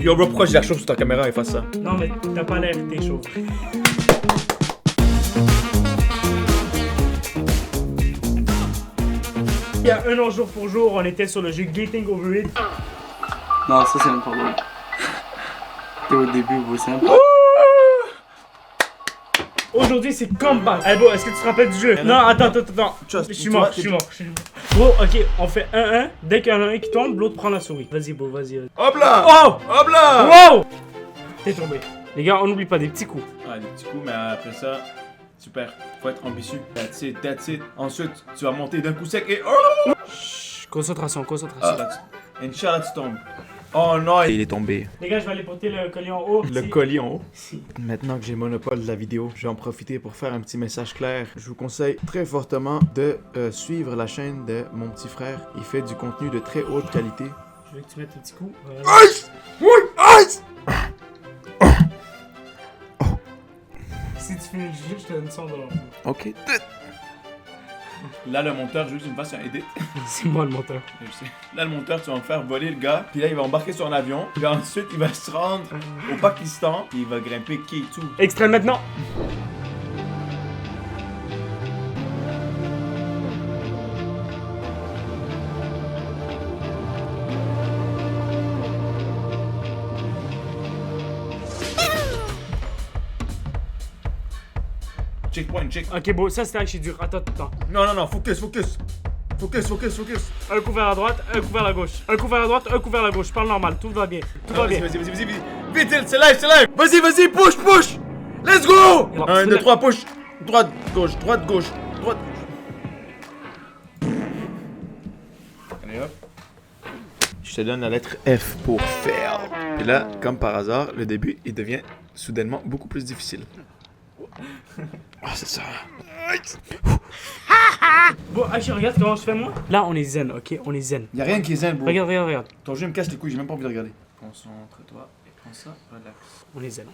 Yo bro, pourquoi j'ai l'air chaud sur ta caméra et face ça? Non mais t'as pas l'air, t'es chaud. Il y a un an jour pour jour, on était sur le jeu Getting Over It. Non, ça c'est même pas bon. T'es au début, vous c'est un peu. Aujourd'hui c'est comeback. Eh bro, est-ce que tu te rappelles du jeu? Non, attends. Je suis mort. Bro, ok, on fait 1-1. Dès qu'il y en a un qui tombe, l'autre prend la souris. Vas-y bro, vas-y. Hop là! Oh! Hop là! Wow! T'es tombé. Les gars, on n'oublie pas des petits coups. Ah, des petits coups, mais après ça, super. Faut être ambitieux. That's it. Ensuite, tu vas monter d'un coup sec et. Oh! Chut, concentration. Inch'Allah, tu tombes. Oh non, il est tombé. Les gars, je vais aller porter le collier en haut. Le colis en haut. Maintenant que j'ai le monopole de la vidéo, je vais en profiter pour faire un petit message clair. Je vous conseille très fortement de suivre la chaîne de mon petit frère. Il fait du contenu de très haute qualité. Je veux que tu mettes un petit coup. Voilà. Ice! Oui, ice! Si tu finis le jeu, je te donne 100$. Ok. Là, le monteur, je veux que tu me fasses un edit. C'est moi le monteur. Je sais. Là, le monteur, tu vas me faire voler le gars. Puis là, il va embarquer sur un avion. Puis ensuite, il va se rendre au Pakistan. Puis il va grimper K2. Extrait maintenant. Checkpoint, check. Ok, bon, ça c'était archi dur. Attends. Non, focus. Un coup vers la droite, un coup vers la gauche. Un coup vers la droite, un coup vers la gauche. Parle normal, tout va bien. Tout va bien. Vas-y. Vite, c'est live. Vas-y, push. Let's go! 1, 2, 3, push. Droite, gauche. Allez hop. Je te donne la lettre F pour faire. Et là, comme par hasard, le début, il devient soudainement beaucoup plus difficile. Ah, c'est ça. Bon, Hachi, regarde comment je fais moi. Là, on est zen, ok? On est zen. Y'a rien qui est zen, bro. Regarde. Ton jeu me casse les couilles, j'ai même pas envie de regarder. Concentre-toi et prends ça, relax. On est zen.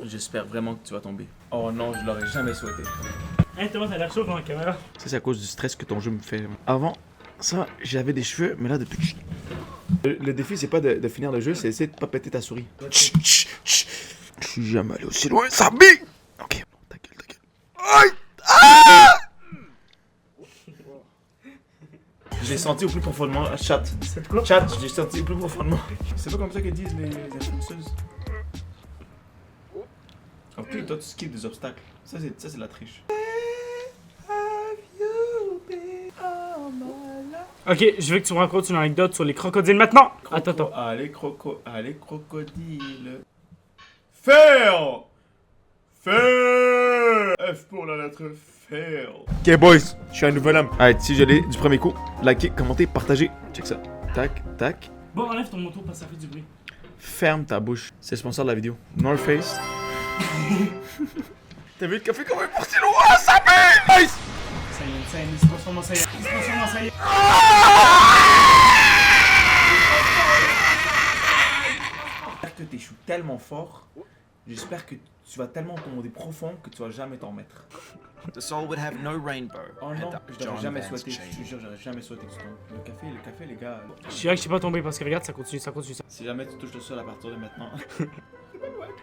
J'espère vraiment que tu vas tomber. Oh non, je l'aurais jamais souhaité. Hein, Thomas, t'as l'air chaud dans la caméra. Ça, c'est à cause du stress que ton jeu me fait. Avant, ça, j'avais des cheveux, mais là, depuis que le défi, c'est pas de finir le jeu, c'est essayer de pas péter ta souris. Je suis jamais allé aussi loin, ça big! Ok, ta gueule. Aïe! Ah! J'ai senti au plus profondément, chat. C'est quoi? Chat, j'ai senti au plus profondément. C'est pas comme ça que disent les influenceuses. Ok, toi tu skips des obstacles. Ça c'est la triche. Ok, je veux que tu me racontes une anecdote sur les crocodiles maintenant. Attends. Allez, crocodile. Fail! F pour la lettre fail. Ok, boys, je suis un nouvel homme. Allez, si je l'ai du premier coup, likez, commentez, partagez. Check ça. Tac. Bon, enlève ton manteau parce que ça fait du bruit. Ferme ta bouche. C'est le sponsor de la vidéo. North Face. T'as vu le café comme un parti loin, ça fait nice! Ça y est, il se transforme en Saiyan. J'espère que t'échoues tellement fort. J'espère que tu vas tellement tomber profond que tu vas jamais t'en remettre. The soul would have no rainbow. Oh had non, that je t'aurais John jamais Vance souhaité. chain. Je te jure, j'aurais jamais souhaité que tu tombes. Le café, les gars. Je dirais que je suis pas tombé parce que regarde, ça continue. Si jamais tu touches le sol à partir de maintenant.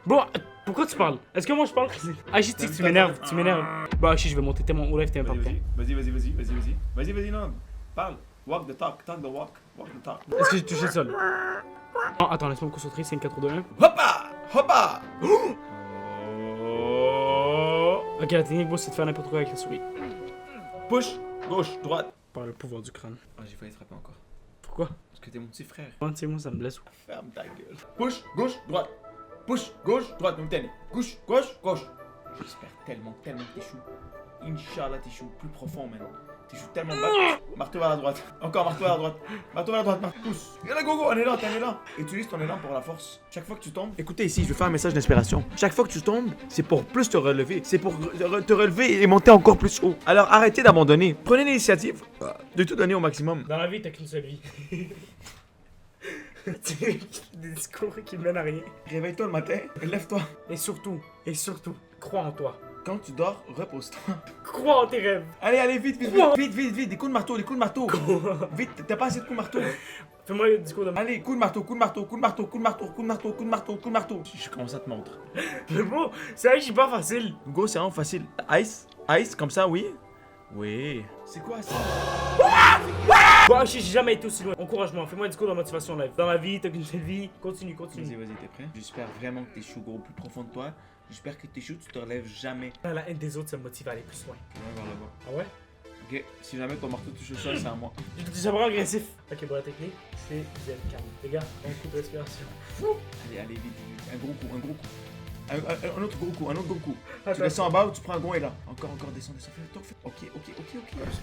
Bon, pourquoi tu parles? Est-ce que moi je parle? Hachi, tu m'énerves. Bah, Hachi, je vais monter tellement haut là que t'es un peu. Vas-y, non. Parle. Walk the talk the walk the talk. Est-ce que j'ai touché le sol? Non, attends, laisse-moi me concentrer. 5, 4, 3, 2, 1. Hoppa! Ok, la technique, c'est de faire n'importe quoi avec la souris. Push, gauche, droite. Par le pouvoir du crâne. Ah, j'ai failli te frapper encore. Pourquoi? Parce que t'es mon petit frère. Tu sais, moi ça me blesse. Ferme ta gueule. Push, gauche, droite. Push, gauche, droite. Gauche. J'espère tellement que t'échoues. Inch'Allah, t'échoues plus profond maintenant. T'échoues tellement bas. Marteau vers la droite. Encore marteau vers la droite. Pousse. Yalla, go, on est là. Utilise ton élan pour la force. Chaque fois que tu tombes. Écoutez ici, je vais faire un message d'inspiration. Chaque fois que tu tombes, c'est pour plus te relever. C'est pour te relever et monter encore plus haut. Alors arrêtez d'abandonner. Prenez l'initiative de tout donner au maximum. Dans la vie, t'as qu'une seule vie. Des discours qui mènent à rien. Réveille-toi le matin, lève-toi. Et surtout, crois en toi. quand tu dors, repose-toi. Crois en tes rêves. Allez, vite, Quoi? vite, des coups de marteau, Vite, t'as pas assez de coups de marteau. Fais-moi le discours de... Allez, coup de marteau. Je commence à te montrer. Mais bon, c'est vrai que je suis pas facile. Go, c'est vraiment facile. Ice, comme ça, oui. Oui. C'est quoi ça? Bon, j'ai jamais été aussi loin. Encourage-moi, fais-moi un discours de motivation live. Dans la vie, t'as qu'une seule vie. Continue. Vas-y, t'es prêt? J'espère vraiment que t'échoues, gros, plus profond de toi. J'espère que t'échoues, tu te relèves jamais. La haine des autres, ça me motive à aller plus loin. Ouais, vers là-bas. Ah ouais? Ok, si jamais ton marteau touche le sol, c'est à moi. C'est vraiment agressif. Ok, bon, la technique, c'est vous êtes calme. Les gars, un coup de respiration. Allez, vite. Un gros coup. Un autre gros coup. Tu Attends. descends en bas ou tu prends un gond et là. Encore, descends. Fais-le. Ok.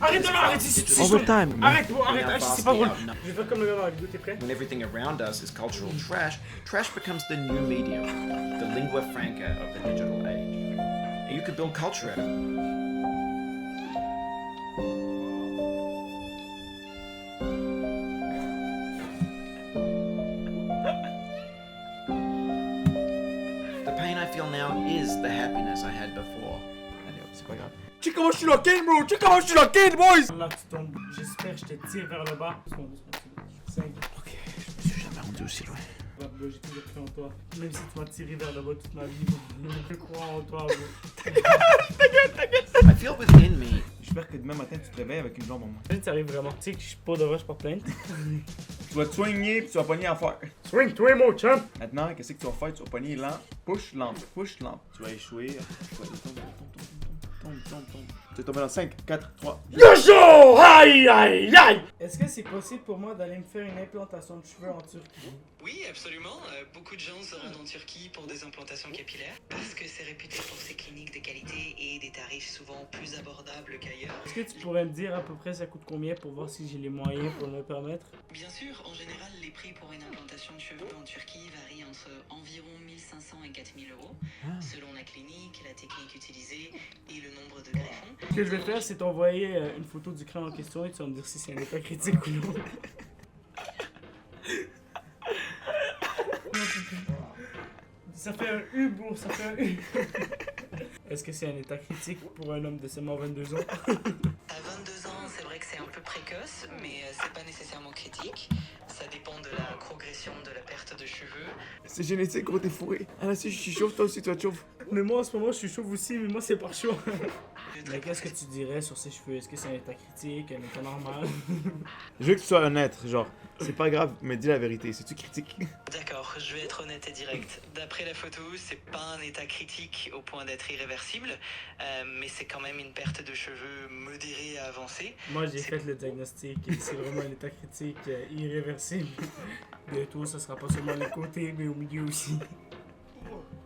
Arrête là, arrête ici. Overtime. Arrête, Now arrête, fast c'est pas drôle. out. Je vais faire comme le gars dans la vidéo, t'es prêt? When everything around us is cultural trash, trash becomes the new medium, the lingua franca of the digital age. And you could build culture out of it. The pain I feel now is the happiness I had before. Allez, hop, c'est pas grave. Tu sais comment je suis locké, boys? Là, tu tombes. J'espère que je te tire vers le bas. 5. Ok, je me suis jamais rendu aussi loin. J'ai toujours cru en toi. Même si tu m'as tiré vers le bas toute ma vie, je crois en toi, bro. I feel within me J'espère que demain matin, tu te réveilles avec une jambe en moins. Imagine, ça arrive vraiment. Tu sais que je suis pas de rush, pas plainte. Tu vas te soigner puis tu vas pogner à faire. Swing, toi, mon champ! Maintenant, qu'est-ce que tu vas faire? Tu vas pogner lent. Push lent. Tu vas échouer. Tu vas tombe. Tu es tombé dans 5, 4, 3. Yojo! Aïe, aïe, aïe! Est-ce que c'est possible pour moi d'aller me faire une implantation de cheveux en Turquie? Oui, absolument. Beaucoup de gens se rendent en Turquie pour des implantations capillaires parce que c'est réputé pour ses cliniques de qualité et des tarifs souvent plus abordables qu'ailleurs. Est-ce que tu pourrais me dire à peu près ça coûte combien pour voir si j'ai les moyens pour me permettre? Bien sûr, en général, les prix pour une implantation de cheveux en Turquie varient entre environ 1500 et 4000 euros, selon la clinique, la technique utilisée et le nombre de greffons. Ce que je vais faire, c'est t'envoyer une photo du crayon en question et tu vas me dire si c'est un état critique ou non. Ça fait un U, bro, ça fait un U. Est-ce que c'est un état critique pour un homme de seulement 22 ans? À 22 ans, c'est vrai que c'est un peu précoce, mais c'est pas nécessairement critique. Ça dépend de la progression de la perte de cheveux. C'est génétique, gros, t'es fourré. Ah là, si je suis chauve, toi aussi, tu vas te chauve. Mais moi en ce moment je suis chauve aussi, mais moi c'est par chaud. Mais qu'est-ce que tu dirais sur ces cheveux? Est-ce que c'est un état critique, un état normal? Je veux que tu sois honnête, genre, c'est pas grave, mais dis la vérité, c'est-tu critique? D'accord, je vais être honnête et direct. D'après la photo, c'est pas un état critique au point d'être irréversible, mais c'est quand même une perte de cheveux modérée à avancée. Moi j'ai fait le diagnostic et c'est vraiment un état critique irréversible. Bientôt ça sera pas seulement les côtés mais au milieu aussi.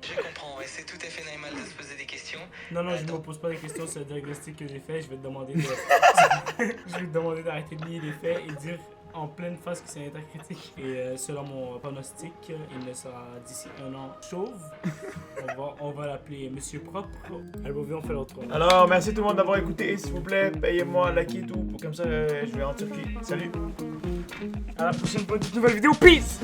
Je comprends, et c'est tout à fait normal de se poser des questions. Non, je ne me pose pas des questions sur le diagnostic que j'ai fait. Je vais te demander de... je vais te demander d'arrêter de nier les faits et dire en pleine face que c'est un état critique. Et selon mon pronostic, il me sera d'ici 1 an chauve. On va l'appeler Monsieur Propre. Allez, bon, viens, on fait l'autre. Alors, merci tout le monde d'avoir écouté, s'il vous plaît, payez-moi, likez tout, comme ça, je vais en Turquie. Salut! À la prochaine fois, une nouvelle vidéo. Peace!